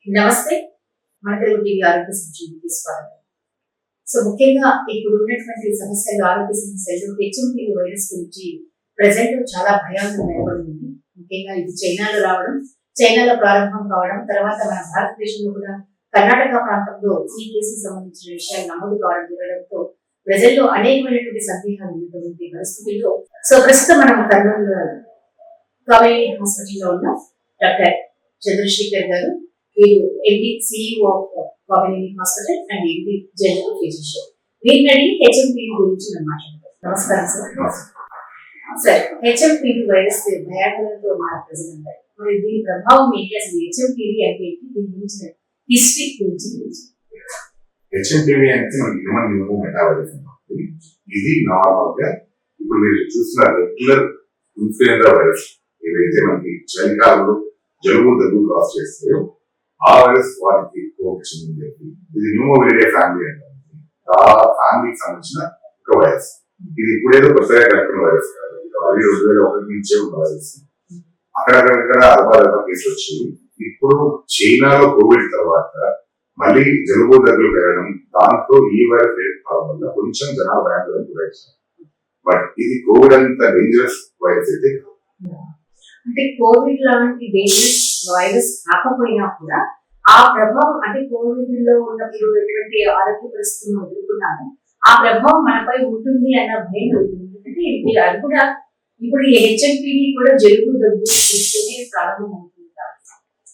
నమస్తే. మన తెలుగు టీవీ ఆరోగ్య సంక్షేమకి స్వాగతం. సో ముఖ్యంగా ఇప్పుడు ఉన్నటువంటి సమస్యలు, ఆరోగ్య సమస్యలు హెచ్ఎంపీవీ వైరస్ గురించి ప్రజెంట్ చాలా భయాందోళన నెలకొని ఉంది. ముఖ్యంగా ఇది చైనాలో రావడం, చైనాలో ప్రారంభం కావడం, తర్వాత మన భారతదేశంలో కూడా కర్ణాటక ప్రాంతంలో ఈ కేసుకు సంబంధించిన విషయాలు నమోదు కావడం జరగడంతో ప్రజల్లో అనేకమైనటువంటి సందేహాలు ఉన్నటువంటి పరిస్థితుల్లో సో ప్రస్తుతం మనం కర్నూలు కావేరీ హాస్పిటల్లో ఉన్న డాక్టర్ చంద్రశేఖర్ గారు, వీరు ఎండి CEO of Kaveri hospital and MD general physician. వీరిని అడిగి హెచ్ఎంపీవీ గురించి మనం మాట్లాడతాం. నమస్కారం సార్. సార్, హెచ్ఎంపీవీ వైరస్ భయాందోళనతో మన ప్రజలందరూ, మరి దీని ప్రభావం ఏంటి, అసలు హెచ్ఎంపీవీ అంటే ఏంటి, దీని గురించి హిస్టరీ గురించి. హెచ్ఎంపీవీ అంటే మనకి హ్యూమన్ న్యూమో మెటావైరస్ ఉంటుంది. ఇది నార్మల్ గా ఇప్పుడు మీరు చూస్తున్న రెగ్యులర్ ఇన్ఫ్లుయెంజా వైరస్ ఏవైతే మనకి చలికాలంలో జలుబు దగ్గు కాస్ చేస్తాయో ఆ వైరస్ వారికి ఎక్కువ చెందింది. ఇది న్యూమోవిరిడే ఫ్యామిలీ అంటారు. ఆ ఫ్యామిలీకి సంబంధించిన ఒక వైరస్. ఇది ఇప్పుడేదో కొత్తగా కనుక్కున్న వైరస్ కాదు. ఇది 2001 నుంచే ఉన్న వైరస్. అక్కడక్కడ అల్పాదల్పా కేసులు వచ్చేవి. ఇప్పుడు చైనాలో కోవిడ్ తర్వాత మళ్ళీ జలుబు దగ్గులు పెరగడం, దాంతో ఈ వైరస్ కావడం వల్ల కొంచెం జనాలు భయాందోళన గురవుతారు. బట్ ఇది కోవిడ్ అంత డేంజరస్ వైరస్ అయితే కాదు. అంటే కోవిడ్ లాంటి డేంజరస్ వైరస్ కాకపోయినా కూడా ఆ ప్రభావం, అంటే కోవిడ్ లో ఉన్నప్పుడు ఎటువంటి ఆరోగ్య పరిస్థితులను ఎదుర్కొన్నాము, ఆ ప్రభావం మనపై ఉంటుంది అన్న భయం అవుతుంది. ఎందుకంటే అది కూడా ఇప్పుడు ఈ హెచ్ఎంపీవీ కూడా జలుబు దగ్గు తీసుకునే ప్రారంభం అవుతుంది.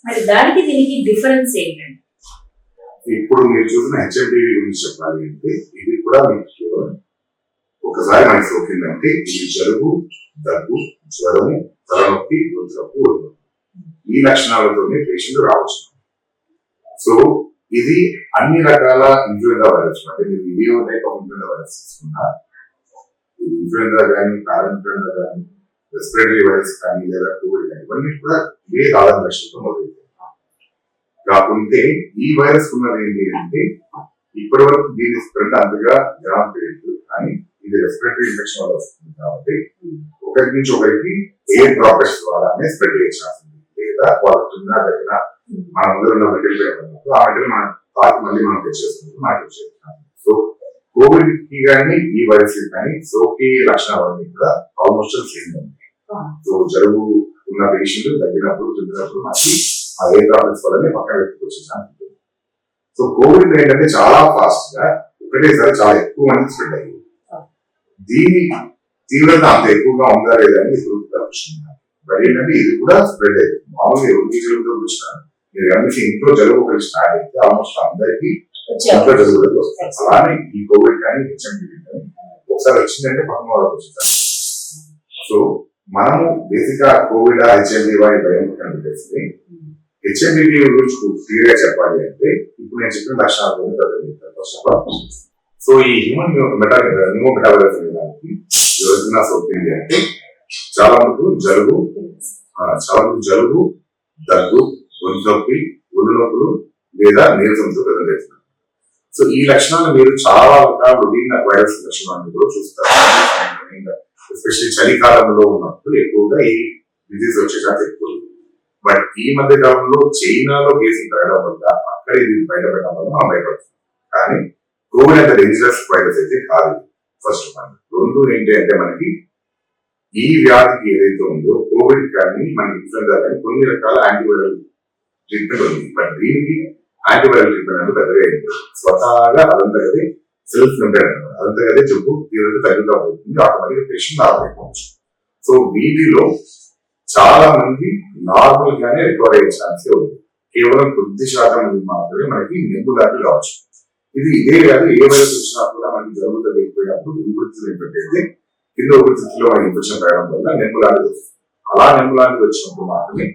మరి దానికి దీనికి డిఫరెన్స్ ఏంటంటే, ఇప్పుడు మీరు చూసిన హెచ్ఎంపీవీ గురించి చెప్పాలి అంటే ఇది కూడా మీకు ఒకసారి మనకి సోకిందంటే ఇది జలుబు, దగ్గు, జ్వరము, తలనొప్పి, గొంతునొప్పి, ఒళ్ళు ఈ లక్షణాలతోనే పేషెంట్ రావచ్చు. సో ఇది అన్ని రకాల ఇన్ఫ్లుయెంజా వైరస్, అంటే మీరు ఏ టైప్ ఆఫ్ ఇన్ఫ్లుయెంజా వైరస్ తీసుకున్నా, ఇన్ఫ్లుయెంజా కానీ, పారాఇన్ఫ్లుయెంజా కానీ, రెస్పిరేటరీ వైరస్ కానీ, లేదా కోవిడ్ కానీ, ఇవన్నీ కూడా ఏ ఆధార లక్షణంతో మొదలవుతాయి. కాకుంటే ఈ వైరస్ ఉన్నది ఏంటి అంటే ఇప్పటి వరకు దీని స్ప్రెడ్ అంతగా జనాలు తెలియదు, కానీ ఇది రెస్పిరేటరీ ఇన్ఫెక్షన్ వల్ల వస్తుంది కాబట్టి ఒకరి నుంచి ఒకరికి ఎయిర్ డ్రాప్లెట్స్ ద్వారానే స్ప్రెడ్ అయ్యే ఛాన్స్ ఉంది. లేదా వాళ్ళు చిన్న దగ్గర మన అందరూ మెటీరియల్ పెట్టినప్పుడు ఆ మెటీరియల్ మనం తాకి మళ్ళీ మనం తెచ్చేసుకుంటూ మనకి వచ్చేస్తాం. సో కోవిడ్ కి కానీ ఈ వైరస్ కానీ సోకే లక్షణాలన్నీ కూడా ఆల్మోస్ట్ సేమ్ ఉంది. సో జలుబు ఉన్న పేషెంట్ తగ్గినప్పుడు తిన్నప్పుడు మనకి ఆ ఎయిర్ డ్రాప్లెట్స్ వల్లనే పక్కన వ్యక్తికి వచ్చే ఛాన్స్ ఉంటుంది. సో కోవిడ్ ఏంటంటే చాలా ఫాస్ట్ గా ఒకటేసారి చాలా ఎక్కువ మంది స్ప్రెడ్ అయ్యింది. దీని తీవ్రత అంత ఎక్కువగా ఉందా లేదా అని ఇప్పుడు మరి ఏంటంటే ఇది కూడా స్ప్రెడ్ అయ్యింది. మామూలుగా ఎవరికి జలుబుతో వచ్చినా మీరు గమనించి ఇంట్లో జలుబు ఒకటి స్టార్ట్ అయితే ఆల్మోస్ట్ అందరికీ ఇంట్లో జలుబు వస్తుంది. అలానే ఈ కోవిడ్ కానీ హెచ్ఎంపీవీ కానీ ఒకసారి వచ్చిందంటే పక్కన వాళ్ళకి వచ్చింది. సో మనము బేసిక్ గా కోవిడ్ హెచ్ఎంపీవీ అని భయం కనిపిస్తుంది. హెచ్ఎంపీవీ గురించి క్లియర్ గా చెప్పాలి అంటే ఇప్పుడు నేను చెప్పిన లక్షణాలు చెప్తాను. సో ఈ హ్యూమన్ న్యూమో మెటావైరస్ అనే దానికి ఎవరికైనా సోకింది అంటే చాలా వరకు జలుబు, దగ్గు, గొంతు నొప్పి, ఒళ్ళు నొప్పులు లేదా నీరసంతో ప్రజెంట్ చేస్తున్నారు. సో ఈ లక్షణాలు మీరు చాలా రకాల రొటీన్ వైరస్ లక్షణాలను కూడా చూస్తారు. ఎస్పెషల్లీ చలికాలంలో ఉన్నప్పుడు ఎక్కువగా ఈ డిజీజ్ వచ్చే ఛాన్స్ ఎక్కువ. బట్ ఈ మధ్య కాలంలో చైనాలో కేసులు పెరగడం వల్ల అక్కడ ఇది బయటపెట్టడం వల్ల మనం భయపడుతున్నాం. కానీ కోవిడ్ అంటే డేంజరస్ వైరస్ అయితే కాదు. ఫస్ట్ ఆఫ్ ఆల్ రెండు ఏంటి అంటే మనకి ఈ వ్యాధికి ఏదైతే ఉందో కోవిడ్ కానీ మనకి ఇన్ఫ్లుయెంజా కానీ కొన్ని రకాల యాంటీవైరల్ ట్రీట్మెంట్ ఉంది. బట్ దీనికి యాంటీవైరల్ ట్రీట్మెంట్ అంటే పెద్దగా ఏంటి, స్వతహాగా అదంతగదే సెల్ఫ్ లిమిటెడ్ అనమాట. అదంతగదే జబ్బు తీవ్రత తగ్గుతా పోతుంది, ఆటోమేటిక్ పేషెంట్ ఆరోగ్యపోవచ్చు. సో వీటిలో చాలా మంది నార్మల్ గానే రికవర్ అయ్యే ఛాన్సే ఉంది. కేవలం కొద్ది శాతం మంది మాత్రమే మనకి నెగ్గులాంటి రావచ్చు. ఇది ఇదే కాదు, ఏ వైరస్ వచ్చినా కూడా మనకి జలుబు తగ్గిపోయినప్పుడు ఊపిరితిత్తులు పెట్టేది కింద ఊపిరితిత్తులో మనకి ఇన్ఫెక్షన్ రావడం వల్ల నెమ్ములాంటిది వస్తుంది. అలా నెమ్ములాంటిది వచ్చినప్పుడు మాత్రమే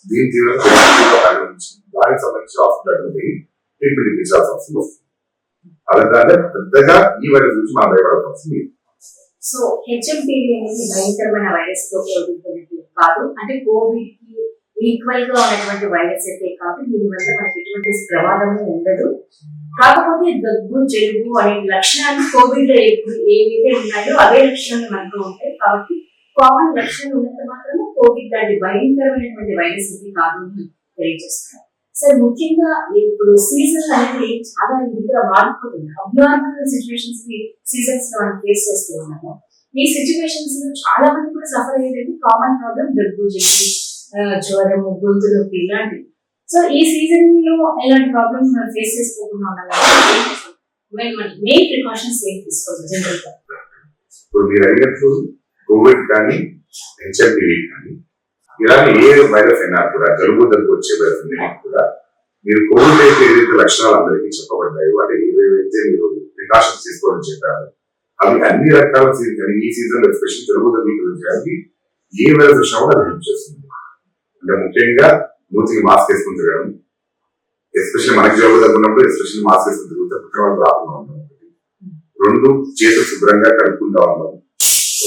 దీని తీవ్రత దానికి సంబంధించి హాస్పిటల్ ట్రీట్మెంట్ ఇప్పించాల్సిన అవసరం వస్తుంది. అలాగే పెద్దగా ఈ వైరస్ గురించి మనం భయపడాల్సిన లేదు. సో హెచ్ఎంపీవీ అనేది భయంకరమైన వైరస్ తో కాదు, అంటే కోవిడ్ కి ఈక్వల్ గా ఉన్నటువంటి వైరస్ అయితే కాదు. దీనివల్ల మనకి ఎటువంటి ప్రమాదము ఉండదు. కాకపోతే దగ్గు, జలుబు అనే లక్షణాలు కోవిడ్ లో ఏవైతే ఉన్నాయో అవే లక్షణాలు మనకు ఉంటాయి. కాబట్టి కామన్ లక్షణాలు ఉన్నంత మాత్రమే కోవిడ్ లాంటి భయంకరమైనటువంటి వైరస్ ఇది కాదు అని తెలియజేస్తున్నారు. సార్ ముఖ్యంగా ఇప్పుడు సీజన్ అనేది చాలా ఇదిగా మారిపోతుంది. అబ్నార్మల్ సిచ్యువేషన్స్ ని సీజన్స్ లో మనం ఫేస్ చేస్తూ ఉన్నాము. ఈ సిచ్యువేషన్స్ లో చాలా మంది కూడా సఫర్ అయ్యేది కామన్ ప్రాబ్లం దగ్గు, జలుబు, జ్వరము, గొంతు నొప్పి ఇలాంటివి. సో ఈ సీజన్ లో ఇలాంటి ప్రాబ్లమ్స్ మనం ఫేస్ చేసుకోకుండా ఉండాలి. మెయిన్ ప్రికాషన్స్ ఏం తీసుకోవాలి జనరల్ గా? ఇప్పుడు మీరు అడిగినట్లు కోవిడ్ కానీ హెచ్ఐవి కానీ ఇలాంటి ఏ వైరస్ అయినా కూడా జలుబు దగ్గర వచ్చే వైరస్ కూడా మీరు కోవిడ్ అయితే ఏదైతే లక్షణాలు అందరికీ చెప్పబడ్డాయి వాటి ఏవైతే మీరు ప్రికాషన్స్ తీసుకోవడం చెప్పారు అవి అన్ని రకాల సీజన్ ఈ సీజన్ ఎస్పెషల్లీ జలుబు దగ్గర గురించి ఏ వైరస్ వచ్చినా కూడా అది హెల్ప్ చేస్తుంది. అంటే ముఖ్యంగా మూతికి మాస్క్ వేసుకుని తిరగడం, ఎస్పెషల్లీ మనకి జలుబు దగ్గర ఉన్నప్పుడు ఎస్పెషల్లీ మాస్క్ వేసుకుని తిరుగుతే పుట్టిన వాళ్ళు రాకుండా ఉండడం. 2 చేతులు శుభ్రంగా కడుక్కుంటా ఉన్నాం.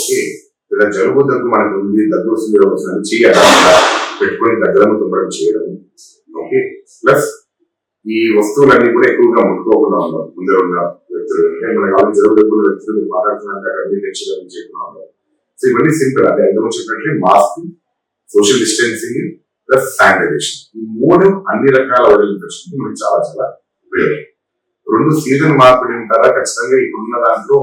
ఓకే, ఇలా జలుబు దగ్గు మనకు ఉంది, దగ్గు వస్తుంది, వస్తుంది చెయ్యి పెట్టుకొని దగ్గరను తుమ్మడం చేయడం. ఓకే, ప్లస్ ఈ వస్తువులన్నీ కూడా ఎక్కువగా ముట్టుకోకుండా ఉన్నాం ముందర ఉన్న వ్యక్తులు. మనకి ఆల్రెడీ జలుబు దగ్గర వ్యక్తులు మాట్లాడుతున్నారు చేయకుండా ఉన్నాం. సో ఇవన్నీ సింపుల్. అంటే ఎంతమంది చెప్పినట్లే mask, social distancing plus sanitization, ఈ 3 అన్ని రకాల వైరల్ ఇన్ఫెక్షన్ మనకి చాలా చాలా ఉపయోగం. 2 సీజన్ మార్పిడి ఉంటారా ఖచ్చితంగా ఇప్పుడున్న దాంట్లో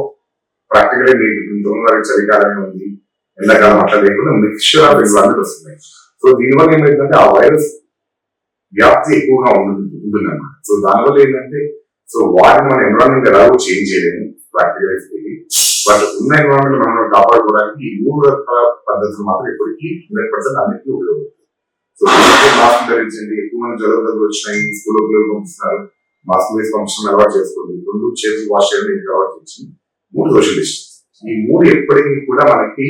ప్రాక్టికల్ మీకు ఇంతకుముందు చలికాలమే ఉంది, ఎండాకాలం అట్లా లేకుండా మిక్స్చర్ ఆఫ్ ఎన్విరాన్మెంట్ వస్తున్నాయి. సో దీనివల్ల ఏమైందంటే ఆ వైరస్ వ్యాప్తి ఎక్కువగా ఉంటుందన్నమాట. సో దానివల్ల ఏంటంటే సో వాటిని మన ఎన్విరాన్మెంట్ ఎలాగో చేంజ్ చేయలేము ప్రాక్టికల్, బట్ ఉన్న ఎన్విరాన్మెంట్ మనం కాపాడుకోవడానికి ఈ 3 రకాల పద్ధతులు మాత్రం ఇప్పటికీ 100% అన్నిటికీ ఉపయోగపడుతుంది. సో మాస్క్ ధరించండి, ఎక్కువ మంది జలుబు దగ్గర వచ్చినాయి, స్కూల్లో పిల్లలు పంపిస్తున్నారు, మాస్క్ వేసి పంపించడం అలవాటు చేసుకోండి. 2 చేతులు వాష్ చేయడం అలవాటు చేసింది. 3 సోషల్ డిస్టెన్స్. ఈ 3 ఎప్పటికీ కూడా మనకి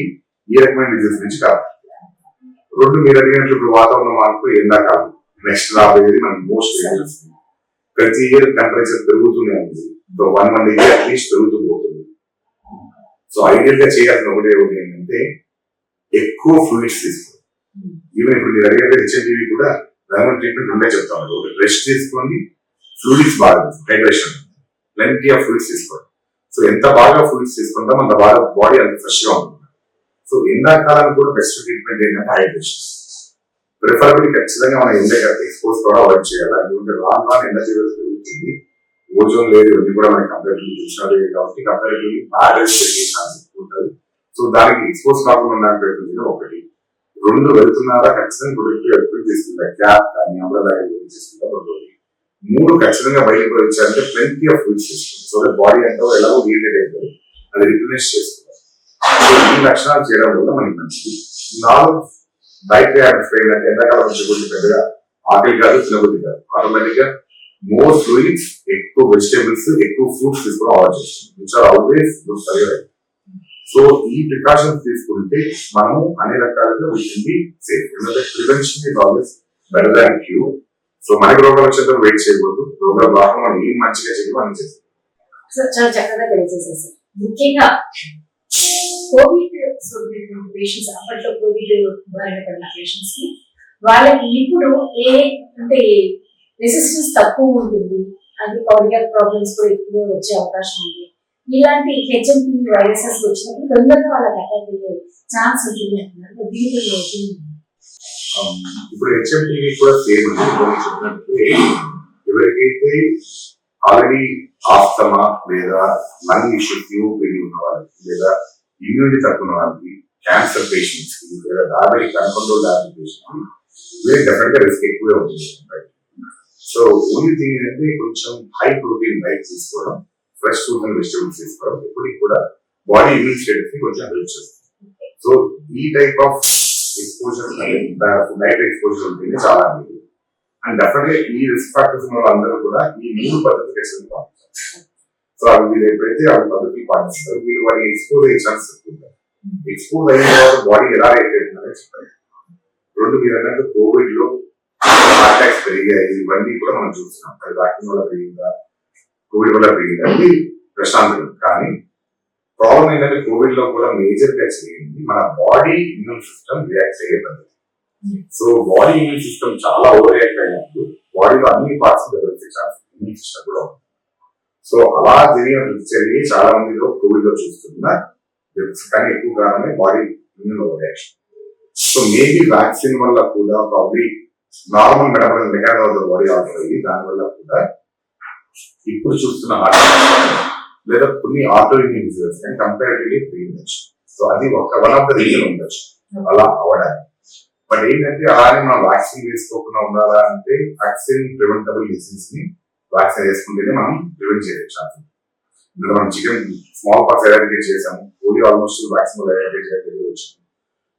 ఏ రకమైన డిజీజ్ నుంచి కాదు. 2 మీరు అడిగినట్లు ఇప్పుడు వాతావరణ మార్పు ఎండాకాలం నెక్స్ట్ రాబోయేది మనకి మోస్ట్ చేస్తుంది. ప్రతి ఇయర్ టెంపరేచర్ పెరుగుతూనే ఉంది. సో 1 ఇయర్ అట్లీస్ట్ పెరుగుతూ పోతుంది. సో ఐడియల్ గా చేయాల్సిన ఒకటి ఏంటంటే ఎక్కువ ఫ్లూయిడ్స్ తీసుకోండి. ఈవెన్ ఇప్పుడు మీరు అడిగే హెచ్ఐవి కూడా రెగ్యులర్ ట్రీట్మెంట్ ఉండే చెప్తాను. ఒకటి రెస్ట్ తీసుకోండి, ఫ్లూయిడ్స్ బాగా హైడ్రేషన్, ప్లెంటీ ఆఫ్ ఫ్లూయిడ్స్ తీసుకోండి. సో ఎంత బాగా ఫ్లూయిడ్స్ తీసుకుంటాం అంత బాగా బాడీ అంత ఫ్రెష్ గా ఉంటుంది. సో ఎండాకాలం కూడా బెస్ట్ ట్రీట్మెంట్ ఏంటంటే హైడ్రేషన్. ప్రిఫరబుల్ ఖచ్చితంగా మనం ఎండ ఎక్స్పోజ్ కూడా అవాయిడ్ చేయాలి. ఎందుకంటే రాను ఎండ తీవ్రత పెరుగుతుంది, ఓజోన్ లేదు, ఇవన్నీ కూడా మనకి కంపారిటివ్లీ చూసినట్టు కాబట్టి కంపారిటివ్లీ బ్యాలెన్స్ పెరిగే ఛాన్స్ ఎక్కువ ఉంటుంది. సో దానికి ఎక్స్పోజ్ కాకుండా ఉండడానికి ప్రయత్నం చేయడం ఒకటి. 2 వెళ్తున్నారా ఖచ్చితంగా ప్రొడక్టివ్ ఎప్పుడు తీసుకుంటారు, క్యాప్ కానీ అంబ్రెల్లా తీసుకుంటారు. 3 ఖచ్చితంగా బయటకు వచ్చారంటే ప్లెంటీ ఆఫ్ ఫ్లూయిడ్స్ తీసుకుంటారు. సో బాడీ అంతా ఎలాగో హీటెడ్ అయిపోయి అది రిప్లేస్ చేసుకుంటారు. ఈ లక్షణాలు చేయడం వల్ల మనకి మంచిది. 4 డైట్ హ్యాబిట్స్ ఏంటంటే ఎండాకాలం వచ్చే పెద్దగా ఆకలి కాదు, తినబుద్ధి కాదు. ఆటోమేటిక్ గా మోర్ ఫ్లూయిడ్స్, ఎక్కువ వెజిటేబుల్స్, ఎక్కువ ఫ్రూట్స్ తీసుకోవడం అవాయిడ్ చేస్తుంది. Which are always good for your health. So ఈ ప్రికాషన్స్ తీసుకుంటే మనము అన్ని రకాలుగా సేఫ్. ఎందుకంటే prevention is always better than cure. So మనకి రోగాలు వచ్చేందుకు వెయిట్ చేయకూడదు. రోగాలు రాకుండా మనం ఏం మంచిగా చేయాలి మనం చేస్తాం. చాలా చక్కగా తెలియజేశారు సార్. ముఖ్యంగా కోవిడ్ సోకినటువంటి పేషెంట్స్, అప్పట్లో కోవిడ్ బారిన పడిన పేషెంట్స్ కి వాళ్ళకి ఇప్పుడు అంటే రెసిస్టెన్స్ తక్కువ ఉంటుంది, అది కార్డియాక్ ప్రాబ్లమ్స్ కూడా ఎక్కువ వచ్చే అవకాశం ఉంది. ఇలాంటి హెచ్ఎంపీ వైరసెస్ వచ్చినప్పుడు తొందరగా వాళ్ళకి అటాక్ అయ్యే ఛాన్స్ ఉంటుంది అంటున్నారు. దీనిలో ఇప్పుడు హెచ్ఎంపీ కూడా సేమ్ చెప్పినట్టు ఎవరికైతే ఆల్రెడీ ఆస్తమా లేదా లంగ్ ఇష్యూ పెరిగి ఉన్న వాళ్ళకి లేదా ఇమ్యూనిటీ తక్కువ ఉన్న వాళ్ళకి, క్యాన్సర్ పేషెంట్స్ కి లేదా డయాబెటిక్ అన్కంట్రోల్ డయాబెటిక్ పేషెంట్స్ కి డెఫినెట్ గా రిస్క్ ఎక్కువే ఉంటుంది. సో ఓన్లీ థింగ్ ఏంటంటే కొంచెం హై ప్రోటీన్ డైట్ తీసుకోవడం, ఫ్రెష్ ఫ్రూట్స్ అండ్ వెజిటబుల్స్ తీసుకోవడం ఇప్పటికి కూడా బాడీ ఇమ్యూన్ స్టేటస్ ని కొంచెం హెల్ప్ చేస్తుంది. సో ఈ type of exposure diet exposure ఉంటుంది చాలా మంది. అండ్ డెఫినెట్ గా ఈ రిస్క్ ఫ్యాక్టర్స్ ఉన్న వాళ్ళందరూ కూడా ఈ 3 పద్ధతులు పాటిస్తారు. సో అవి వీళ్ళు ఎప్పుడైతే ఆ పద్ధతులు పాటిస్తారు వీళ్ళు వాడికి ఎక్స్పోజ్ అయ్యే ఛాన్స్ ఎక్కువ. ఎక్స్పోజ్ అయిన తర్వాత బాడీ ఎలా రియాక్ట్ అవుతుందని చెప్పారు. 2 మీరు అన్నట్టు కోవిడ్ లో అటాక్స్ పెరిగాయి, ఇవన్నీ కూడా మనం చూస్తున్నాం. అది వ్యాక్సిన్ వల్ల పెరిగిందా, కోవిడ్ వల్ల పెరిగిందా అది ప్రశాంతం. కానీ ప్రాబ్లం ఏంటంటే కోవిడ్ లో కూడా మేజర్ గా జరిగింది మన బాడీ ఇమ్యూన్ సిస్టమ్ రియాక్ట్ అయ్యే పద్ధతి. సో బాడీ ఇమ్యూన్ సిస్టమ్ చాలా ఓవర్ రియాక్ట్ అయినప్పుడు బాడీలో అన్ని పార్ట్స్ దెబ్బతినే ఛాన్స్ ఇమ్యూన్ సిస్టమ్ కూడా ఉంది. సో అలా జరిగి చాలా మందిలో కోవిడ్ లో చూస్తున్నా కానీ ఎక్కువ కారణమే body immune over reaction. So maybe vaccine వల్ల కూడా probably normal mechanism body alter అయ్యి దానివల్ల కూడా ఇప్పుడు చూస్తున్న హార్ట్ లేదా కొన్ని auto immune diseases comparatively free ఉండొచ్చు. సో అది వన్ ఆఫ్ ద రీజన్ ఉండొచ్చు అలా అవడానికి. బట్ ఏంటంటే అలానే మనం వ్యాక్సిన్ వేసుకోకుండా ఉండాలా అంటే వ్యాక్సిన్ ప్రివెంటబుల్ డిసీజ్ ని వ్యాక్సిన్ వేసుకుంటేనే మనం ప్రివెంట్ చేయొచ్చు. ఇప్పుడు మనం చికెన్ స్మాల్ పాక్స్ ఎరాడికేట్ చేసాము, పోలియో ఆల్మోస్ట్ వ్యాక్సిన్ ఎరాడికేట్ చేయవచ్చు.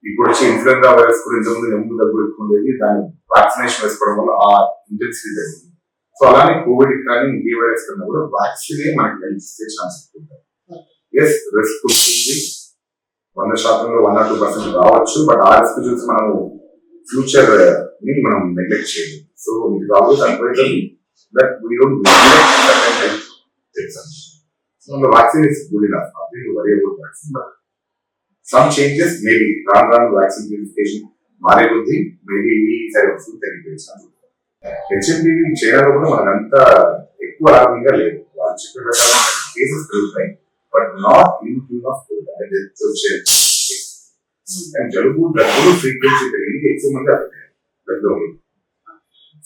ఇప్పుడు వచ్చి ఇన్ఫ్లుయెంజా వైరస్ కూడా ఇంతకుముందు నెమ్ము దగ్గర పెట్టుకునేది, దాన్ని వ్యాక్సినేషన్ వేసుకోవడం వల్ల ఆ ఇంటెన్సిటీ తగ్గింది. సో అలానే కోవిడ్ కానీ ఇంకే వైరస్ కన్నా కూడా వ్యాక్సిన్ మనకి హెల్ప్ ఇచ్చే ఛాన్స్ ఉంటుంది. ఎస్ రిస్క్ ఉంటుంది, 100% 1 or 2% రావచ్చు. బట్ ఆ రిస్క్ చూసి మనము ఫ్యూచర్ ని మనం నెగ్లెక్ట్ చేయలేదు. సో ఇది always advisable that we don't neglect certain health tips. So the vaccine is good enough. Nothing to worry about vaccine, but some changes maybe రాను వ్యాక్సిన్ ప్యూరిఫికేషన్ మారే కొద్ది మేబీ ఈసారి వస్తుంది తగ్గిపోయింది. హెచ్ఎంబీవీ చైనాలో కూడా మనకంతా ఎక్కువ ఆరోగ్యంగా లేదు. వాళ్ళు చెప్పిన ప్రకారం కేసెస్ పెరుగుతాయి, but not in tune of death వచ్చే. జలుబు దగ్గులు ఫ్రీక్వెన్సీ పెరిగి ఎక్కువ మంది దగ్గర.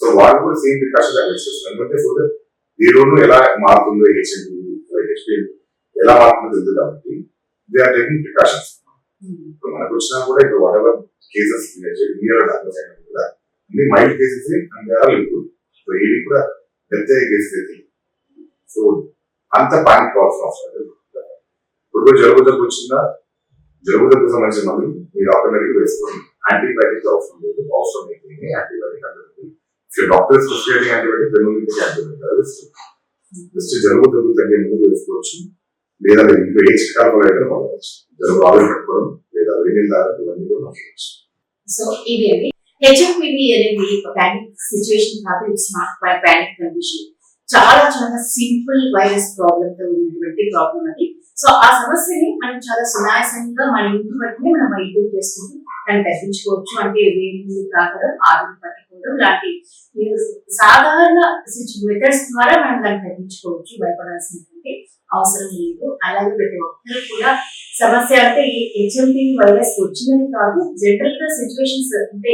సో వాళ్ళు కూడా సేమ్ ప్రికాషన్ అడ్వైస్ చేస్తున్నారు. ఎందుకంటే సో దీనిలోనూ ఎలా మారుతుందో హెచ్ఎంబీవీ ఎలా మారుతుందో తెలుసు కాబట్టి దే ఆర్ టేకింగ్ ప్రికాషన్స్. ఇప్పుడు మనకు వచ్చినా కూడా ఇప్పుడు వాట్ ఎవర్ కేసెస్ కూడా అన్ని మైల్డ్ కేసెస్ లేదు. సో ఇది కూడా పెద్ద కేసెస్ అయితే సో అంత పానిక్ కావాల్సిన అవసరం లేదు. ఇప్పుడు జలుబు దగ్గు వచ్చిందా, జలుబు దగ్గు సంబంధించిన మందులు మీరు ఆటోమేటిక్ వేసుకోండి. యాంటీబయాటిక్ అవసరం లేదు. అవసరం అయితే యాంటీబయాటిక్ అంటే doctors prescribing antibiotic antibiotic just జలుబు దగ్గు తగ్గే ముందు వేసుకోవచ్చు. లేదా ఇంట్లో ఏ చిట్కాలు కూడా అయితే పొందవచ్చు. జలుబు ఆవిరి పెట్టుకోవడం లేదా వేడి తాగడం ఇవన్నీ కూడా నచ్చవచ్చు. సో ఇదేంటి హెచ్ఎంపీవీ అనేది ఒక ప్యానిక్ సిచ్యువేషన్ కాదు. It's not by panic condition. చాలా చాలా సింపుల్ వైరస్ ప్రాబ్లమ్ తో ఉన్నటువంటి ప్రాబ్లం అది. సో ఆ సమస్యని మనం చాలా సునాయాసంగా మన ఇంటి బట్టి మనం వైద్యం చేసుకుంటూ దాన్ని తగ్గించుకోవచ్చు. అంటే వేడి తాగడం, ఆవిరి పట్టుకోవడం లాంటి సాధారణ మెథడ్స్ ద్వారా మనం దాన్ని తగ్గించుకోవచ్చు. భయపడాల్సినటువంటి అవసరం లేదు. అలాగే ప్రతి ఒక్కరు కూడా సమస్య అంటే ఈ హెచ్ఎంపీవీ వైరస్ వచ్చినది కాదు, జనరల్ గా సిచ్యువేషన్స్ అంటే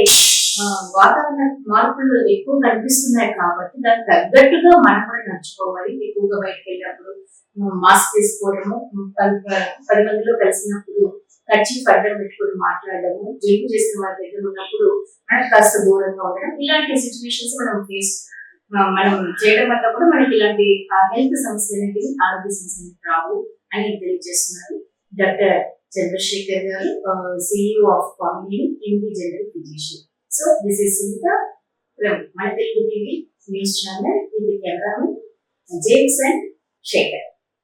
వాతావరణ మార్పులు ఎక్కువ కనిపిస్తున్నాయి కాబట్టి దానికి తగ్గట్టుగా మనం కూడా నడుచుకోవాలి. ఎక్కువగా బయటకు వెళ్ళినప్పుడు మాస్క్ తీసుకోవడము, 10 మందిలో కలిసినప్పుడు కర్చీఫ్ అడ్డం పెట్టుకుని మాట్లాడడము, జలుబు చేసిన వారి దగ్గర ఉన్నప్పుడు మనకు కాస్త దూరంగా ఉండడం, ఇలాంటి సిచ్యువేషన్స్ మనం చేయడం వల్ల కూడా మనకి ఇలాంటి హెల్త్ సమస్యలు అనేవి, ఆరోగ్య సమస్యలు రావు అని తెలియజేస్తున్నారు డాక్టర్ చంద్రశేఖర్ గారు, CEO of Kamini MD general physician. So this is Sunitha from మన తెలుగు టీవీ న్యూస్ ఛానల్. ఇది కెమెరామెన్ జేమ్స్ అండ్ శేఖర్.